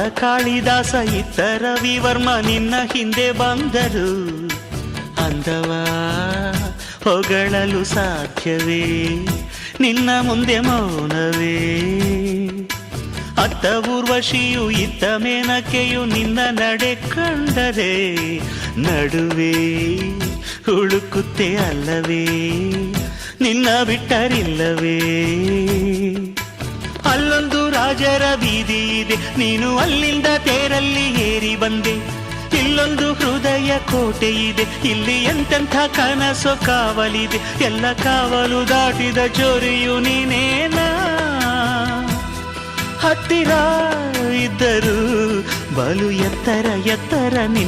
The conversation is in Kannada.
ಕಾಳಿದಾಸ ಇತ್ತ ರವಿವರ್ಮ ನಿನ್ನ ಹಿಂದೆ ಬಂದರು. ಅಂದವ ಹೊಗಳಲು ಸಾಧ್ಯವೇ, ನಿನ್ನ ಮುಂದೆ ಮೌನವೇ. ಅತ್ತ ಊರ್ವಶಿಯು ಇತ್ತ ಮೇನಕೆಯು ನಿನ್ನ ನಡೆ ಕಂಡರೆ ನಡುವೆ ಹುಡುಕುತ್ತೆ ಅಲ್ಲವೇ, ನಿನ್ನ ಬಿಟ್ಟರಿಲ್ಲವೇ. ಅಲ್ಲೊಂದು ರಾಜರ ಬೀದಿ ಇದೆ, ನೀನು ಅಲ್ಲಿಂದ ತೇರಲ್ಲಿ ಏರಿ ಬಂದೆ. ಇಲ್ಲೊಂದು ಹೃದಯ ಕೋಟೆ ಇದೆ, ಇಲ್ಲಿ ಎಂತೆಂಥ ಕನಸು ಕಾವಲಿದೆ. ಎಲ್ಲ ಕಾವಲು ದಾಟಿದ ಚೋರಿಯು ನೀನೇನಾ. ಹತ್ತಿರ ಇದ್ದರು ಬಲು ಎತ್ತರ ಎತ್ತರ